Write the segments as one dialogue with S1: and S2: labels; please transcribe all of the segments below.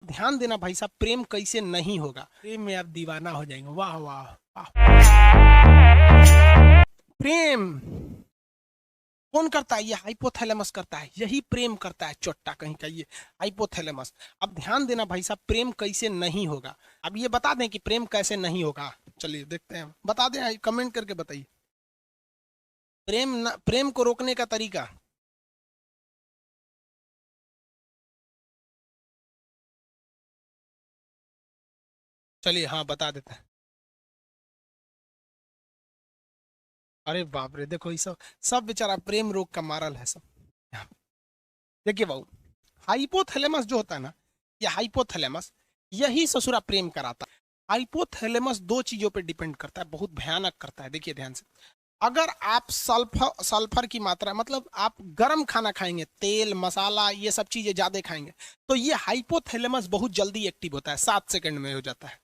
S1: ध्यान देना भाई साहब, प्रेम कैसे नहीं होगा, प्रेम में आप दीवाना हो जाएंगे। वाह वाह वाह। प्रेम कौन करता है? ये हाइपोथैलेमस करता है, यही प्रेम करता है, चोट्टा कहीं का ये हाइपोथैलेमस। अब ध्यान देना भाई साहब, प्रेम कैसे नहीं होगा। अब ये बता दें कि प्रेम कैसे नहीं होगा। चलिए देखते हैं, बता दें, कमेंट करके बताइए। प्रेम को रोकने का तरीका। चलिए हाँ बता देते हैं। अरे बाप रे, देखो ये सब सब बेचारा प्रेम रोग का मारल है सब। देखिए बाबू, हाइपोथैलेमस जो होता है ना, ये हाइपोथैलेमस यही ससुरा प्रेम कराता है। हाइपोथैलेमस दो चीजों पे डिपेंड करता है, बहुत भयानक करता है। देखिए ध्यान से, अगर आप सल्फर सल्फर की मात्रा, मतलब आप गर्म खाना खाएंगे, तेल मसाला ये सब चीजें ज्यादा खाएंगे, तो ये हाइपोथैलेमस बहुत जल्दी एक्टिव होता है, 7 सेकंड में हो जाता है।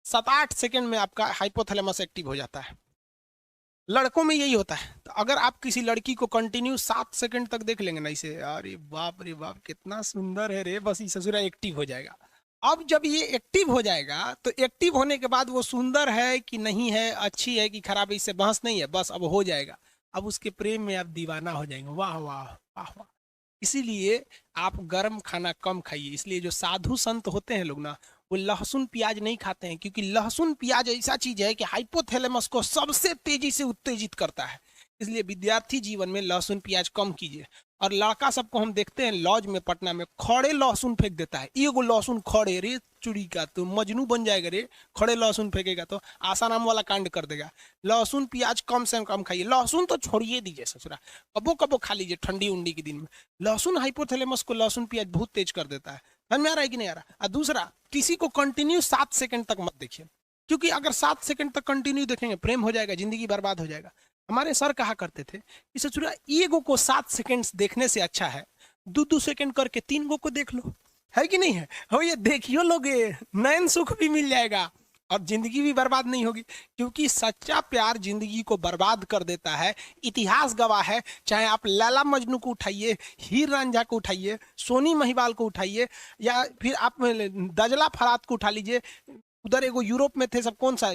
S1: 7-8 सेकंड में आपका हाइपोथैलेमस एक्टिव हो जाता है। लड़कों में यही होता है। तो अगर आप किसी लड़की को कंटिन्यू 7 सेकंड तक देख लेंगे ना इसे, अरे बाप रे बाप कितना सुंदर है रे, बस ये ससुरा एक्टिव हो जाएगा। अब जब ये एक्टिव हो जाएगा, तो एक्टिव होने के बाद वो सुंदर है कि नहीं है, अच्छी है कि खराब है, इससे बहस नहीं है, बस अब हो जाएगा। अब उसके प्रेम में आप दीवाना हो जाएंगे। वाह वाह वाह वाह। इसीलिए आप गर्म खाना कम खाइए। इसलिए जो साधु संत होते हैं लोग ना, वो लहसुन प्याज नहीं खाते हैं, क्योंकि लहसुन प्याज ऐसा चीज है कि हाइपोथैलेमस को सबसे तेजी से उत्तेजित करता है। इसलिए विद्यार्थी जीवन में लहसुन प्याज कम कीजिए। और लड़का सबको हम देखते हैं लॉज में पटना में, खड़े लहसुन फेंक देता है, एगो लहसुन खड़े, रे चुड़ी का तो मजनू बन जाएगा रे, खड़े लहसुन फेंकेगा तो आशा नाम वाला कांड कर देगा। लहसुन प्याज कम से कम खाइए, लहसुन तो छोड़िए दीजिए ससुरा, कबो कबो खा लीजिए ठंडी उंडी के दिन में। लहसुन हाइपोथैलेमस को लहसुन प्याज बहुत तेज कर देता है। समझ में आ रहा है कि नहीं आ रहा? और दूसरा, किसी को कंटिन्यू 7 सेकंड तक मत देखिए, क्योंकि अगर 7 सेकंड तक कंटिन्यू देखेंगे प्रेम हो जाएगा, जिंदगी बर्बाद हो जाएगा। हमारे सर कहा करते थे कि ससुरा ईगो को 7 सेकंड देखने से अच्छा है 2-2 सेकंड करके 3 गो को देख लो। है कि नहीं है? हो, ये देखियो लोगे, नयन सुख भी मिल जाएगा और जिंदगी भी बर्बाद नहीं होगी। क्योंकि सच्चा प्यार जिंदगी को बर्बाद कर देता है। इतिहास गवाह है, चाहे आप लैला मजनू को उठाइए, हीर रांझा को उठाइए, सोनी महिवाल को उठाइए, या फिर आप दजला फरात को उठा लीजिए, उधर एगो यूरोप में थे सब, कौन सा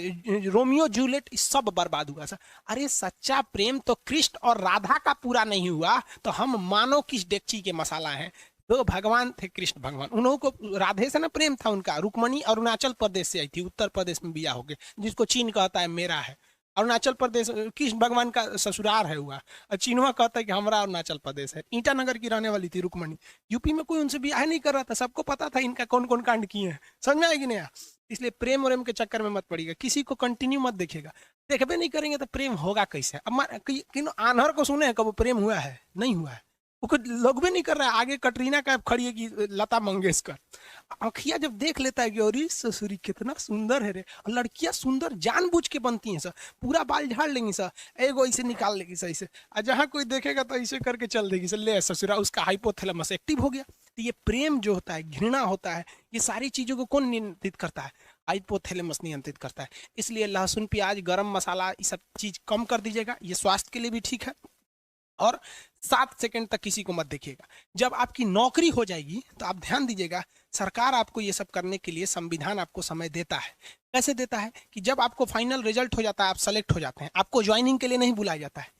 S1: रोमियो जूलियट, सब बर्बाद हुआ सर। अरे सच्चा प्रेम तो कृष्ण और राधा का पूरा नहीं हुआ, तो हम मानो किस डेगची के मसाला हैं। तो भगवान थे कृष्ण भगवान, उन्हों को राधे से ना प्रेम था उनका। रुक्मणी अरुणाचल प्रदेश से आई थी, उत्तर प्रदेश में बिया हो गए, जिसको चीन कहता है मेरा है। अरुणाचल प्रदेश कृष्ण भगवान का ससुराल है हुआ, और चीनवा कहता है कि हमारा अरुणाचल प्रदेश है। ईटानगर की रहने वाली थी रुक्मणी। यूपी में कोई उनसे ब्याह नहीं कर रहा था, सबको पता था इनका कौन कौन कांड किए हैं। समझ में आएगी नहीं? इसलिए प्रेम और के चक्कर में मत पड़िएगा, किसी को कंटिन्यू मत देखिएगा। देखबे नहीं करेंगे तो प्रेम होगा कैसे? अब आनहर को सुने कब प्रेम हुआ है? नहीं हुआ है, वो कुछ लोग भी नहीं कर रहा है। आगे कटरीना कैफ खड़ी है कि लता मंगेशकर। आँखिया जब देख लेता है कि अरे ससुरी कितना सुंदर है रे, और लड़कियां सुंदर जानबूझ के बनती हैं सर, पूरा बाल झाड़ लेंगी सर, एगो ऐसे निकाल लेगी सर ऐसे, और जहाँ कोई देखेगा तो ऐसे करके चल देगी सर, ले ससुरा उसका हाइपोथैलेमस एक्टिव हो गया। तो ये प्रेम जो होता है, घृणा होता है, ये सारी चीजों को कौन नियंत्रित करता है? हाइपोथैलेमस नियंत्रित करता है। इसलिए लहसुन प्याज गरम मसाला ये सब चीज कम कर दीजिएगा, ये स्वास्थ्य के लिए भी ठीक है। और 7 सेकंड तक किसी को मत देखिएगा। जब आपकी नौकरी हो जाएगी तो आप ध्यान दीजिएगा, सरकार आपको ये सब करने के लिए, संविधान आपको समय देता है। कैसे देता है? कि जब आपको फाइनल रिजल्ट हो जाता है, आप सेलेक्ट हो जाते हैं, आपको ज्वाइनिंग के लिए नहीं बुलाया जाता है,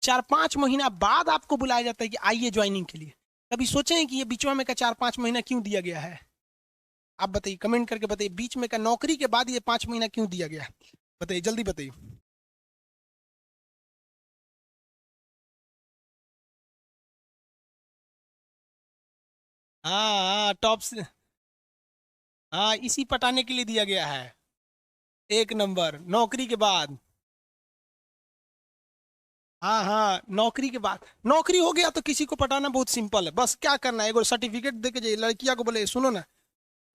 S1: 4-5 महीना बाद आपको बुलाया जाता है कि आइए ज्वाइनिंग के लिए। कभी सोचे हैं कि ये बीच में का 4-5 महीना क्यों दिया गया है? आप बताइए, कमेंट करके बताइए, बीच में का नौकरी के बाद ये 5 महीना क्यों दिया गया है? बताइए, जल्दी बताइए। हाँ हाँ, टॉप से, हाँ इसी पटाने के लिए दिया गया है। एक नंबर नौकरी के बाद। हाँ हाँ, नौकरी के बाद, नौकरी हो गया तो किसी को पटाना बहुत सिंपल है। बस क्या करना है, एगो सर्टिफिकेट दे के जाइए, लड़किया को बोले सुनो ना,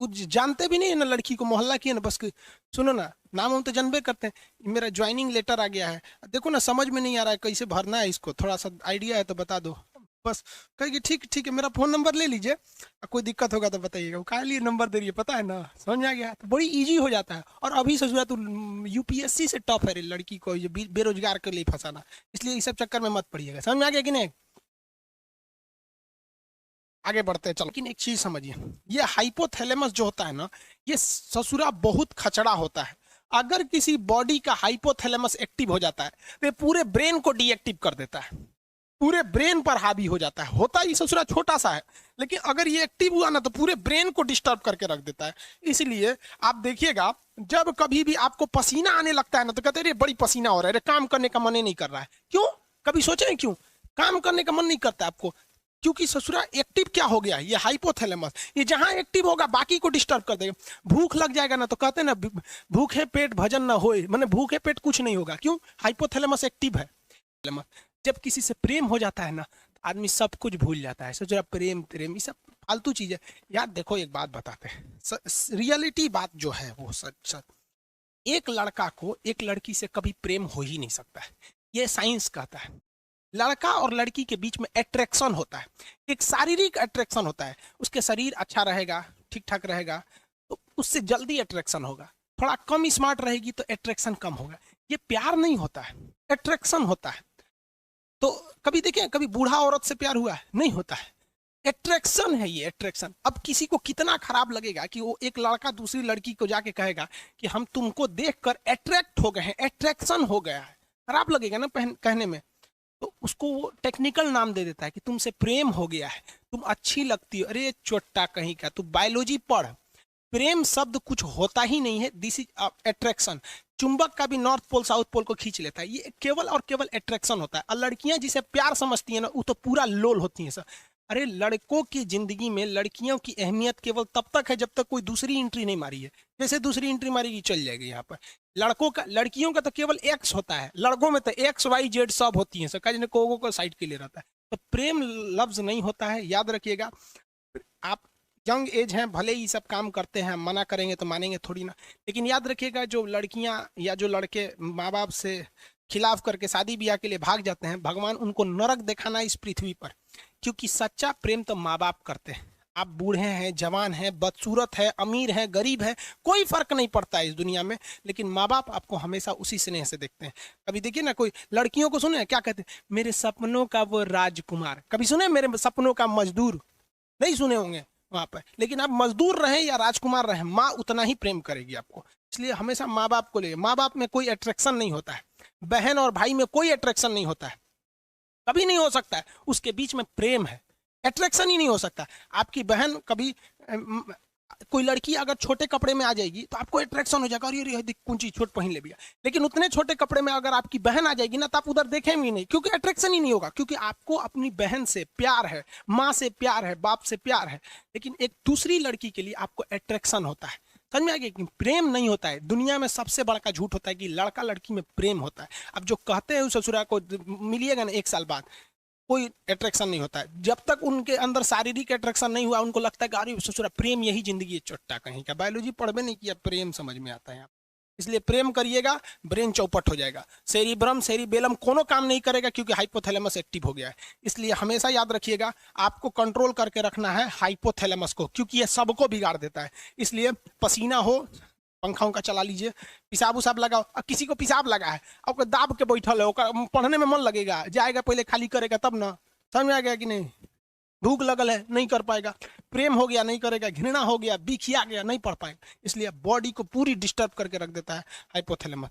S1: कुछ जानते भी नहीं है ना लड़की को, मोहल्ला की है ना, बस सुनो ना, नाम हम तो जानबे करते हैं, मेरा ज्वाइनिंग लेटर आ गया है, देखो ना समझ में नहीं आ रहा है कैसे भरना है इसको, थोड़ा सा आइडिया है तो बता दो। बस कहेगी ठीक ठीक है, मेरा फोन नंबर ले लीजिए, कोई दिक्कत होगा तो बताइएगा। वो काहे लिए नंबर दे रही है पता है ना? समझ में आ गया? तो बड़ी इजी हो जाता है। और अभी सोच तो यूपीएससी से टफ है रे लड़की को ये बेरोजगार के लिए फंसाना। इसलिए इस सब चक्कर में मत पड़िएगा। समझ में आ गया कि नहीं? आगे बढ़ते हैं चलो। लेकिन एक चीज समझिए, ये हाइपोथैलेमस जो होता है ना, ये ससुरा बहुत खचड़ा होता है। अगर किसी बॉडी का हाइपोथैलेमस एक्टिव हो जाता है तो ये पूरे ब्रेन को डीएक्टिव कर देता है, पूरे ब्रेन पर हावी हो जाता है। होता ही ससुरा छोटा सा है, लेकिन अगर ये एक्टिव हुआ ना तो पूरे ब्रेन को डिस्टर्ब करके रख देता है। इसलिए आप देखिएगा, जब कभी भी आपको पसीना आने लगता है ना तो कहते हैं बड़ी पसीना हो रहा है, काम करने का मन ही नहीं कर रहा है। क्यों? कभी सोचे हैं क्यों काम करने का मन नहीं करता आपको? क्योंकि ससुरा एक्टिव क्या हो गया, ये हाइपोथैलेमस, ये जहां एक्टिव होगा बाकी को डिस्टर्ब कर देगा। भूख लग जाएगा ना तो कहते हैं ना भूखे पेट भजन ना होए, माने भूखे पेट कुछ नहीं होगा। क्यों? हाइपोथैलेमस एक्टिव है। जब किसी से प्रेम हो जाता है ना, आदमी सब कुछ भूल जाता है। सोचो प्रेम प्रेम ये सब फालतू चीज है यार। देखो एक बात बताते हैं, रियलिटी बात जो है वो सच सच, एक लड़का को एक लड़की से कभी प्रेम हो ही नहीं सकता है, ये साइंस कहता है। लड़का और लड़की के बीच में अट्रैक्शन होता है, एक शारीरिक अट्रैक्शन होता है। उसके शरीर अच्छा रहेगा, ठीक ठाक रहेगा तो उससे जल्दी अट्रैक्शन होगा। थोड़ा कम स्मार्ट रहेगी तो अट्रैक्शन कम होगा। ये प्यार नहीं होता है, अट्रैक्शन होता है। तो कभी देखें, कभी बूढ़ा औरत से प्यार हुआ है? नहीं होता है। अट्रैक्शन है ये, अट्रैक्शन। अब किसी को कितना खराब लगेगा कि वो एक लड़का दूसरी लड़की को जाके कहेगा कि हम तुमको देखकर अट्रैक्ट हो गए हैं, अट्रैक्शन हो गया है। खराब लगेगा ना कहने में। तो उसको वो टेक्निकल नाम दे देता है कि तुमसे प्रेम हो गया है, तुम अच्छी लगती हो। अरे चोट्टा कहीं का, तू बायोलॉजी पढ़। प्रेम शब्द कुछ होता ही नहीं है, दिस इज अट्रैक्शन। चुंबक का भी नॉर्थ पोल साउथ पोल को खींच लेता है, ये केवल और केवल अट्रैक्शन होता है। और लड़कियां जिसे प्यार समझती है ना, वो तो पूरा लोल होती है सर। अरे लड़कों की जिंदगी में लड़कियों की अहमियत केवल तब तक है जब तक कोई दूसरी एंट्री नहीं मारी है। जैसे दूसरी एंट्री मारेगी चल जाएगी यहाँ पर। लड़कियों का तो केवल एक्स होता है, लड़कों में तो एक्स वाई जेड सब होती है सर, को साइड के लिए रहता है। तो प्रेम लफ्ज नहीं होता है, याद रखिएगा। आप यंग एज हैं, भले ही सब काम करते हैं, मना करेंगे तो मानेंगे थोड़ी ना। लेकिन याद रखिएगा, जो लड़कियां या जो लड़के माँ बाप से खिलाफ करके शादी ब्याह के लिए भाग जाते हैं, भगवान उनको नरक दिखाना इस पृथ्वी पर। क्योंकि सच्चा प्रेम तो माँ बाप करते हैं। आप बूढ़े हैं, जवान हैं, बदसूरत है, अमीर है, गरीब है, कोई फर्क नहीं पड़ता है इस दुनिया में, लेकिन माँ बाप आपको हमेशा उसी स्नेह से देखते हैं। कभी देखिए ना, कोई लड़कियों को सुने क्या कहते हैं, मेरे सपनों का वो राजकुमार। कभी सुने मेरे सपनों का मजदूर? नहीं सुने होंगे वहां पर। लेकिन आप मजदूर रहे या राजकुमार रहे, माँ उतना ही प्रेम करेगी आपको। इसलिए हमेशा माँ बाप को ले। माँ बाप में कोई अट्रैक्शन नहीं होता है, बहन और भाई में कोई अट्रैक्शन नहीं होता है, कभी नहीं हो सकता है। उसके बीच में प्रेम है, अट्रैक्शन ही नहीं हो सकता। आपकी बहन कभी कोई लड़की अगर छोटे कपड़े में आ जाएगी तो आपको अट्रैक्शन हो जाएगा, अरे देख कौन चीज छोट पहन ले भैया। लेकिन उतने छोटे कपड़े में अगर आपकी बहन आ जाएगी ना तो आप उधर देखेंगे नहीं, क्योंकि अट्रैक्शन ही नहीं होगा। क्योंकि आपको अपनी बहन से प्यार है, माँ से प्यार है, बाप से प्यार है। लेकिन एक दूसरी लड़की के लिए आपको अट्रैक्शन होता है। समझ में आ गया कि प्रेम नहीं होता है। दुनिया में सबसे बड़ा का झूठ होता है कि लड़का लड़की में प्रेम होता है। अब जो कहते हैं उस ससुरा को मिलिएगा ना 1 साल बाद, कोई अट्रैक्शन नहीं होता है। जब तक उनके अंदर शारीरिक अट्रैक्शन नहीं हुआ, उनको लगता है कि अरे ससुरा प्रेम यही जिंदगी है। चोट्टा कहीं का, बायोलॉजी पढ़वे नहीं किया, प्रेम समझ में आता है यहाँ। इसलिए प्रेम करिएगा, ब्रेन चौपट हो जाएगा। सेरिब्रम सेरिबेलम कोनो काम नहीं करेगा, क्योंकि हाइपोथैलेमस एक्टिव हो गया है। इसलिए हमेशा याद रखिएगा, आपको कंट्रोल करके रखना है हाइपोथैलेमस को, क्योंकि ये सबको बिगाड़ देता है। इसलिए पसीना हो, पंखा उनका चला लीजिए, पिसाब उसाब लगाओ। अब किसी को पिसाब लगा है, अब दाब के बैठल है, पढ़ने में मन लगेगा, जाएगा पहले खाली करेगा तब ना। समझ में आ गया कि नहीं? भूख लगल है, नहीं कर पाएगा। प्रेम हो गया, नहीं करेगा। घृणा हो गया, बिखिया गया, नहीं पढ़ पाएगा। इसलिए बॉडी को पूरी डिस्टर्ब करके रख देता है हाइपोथैलेमस।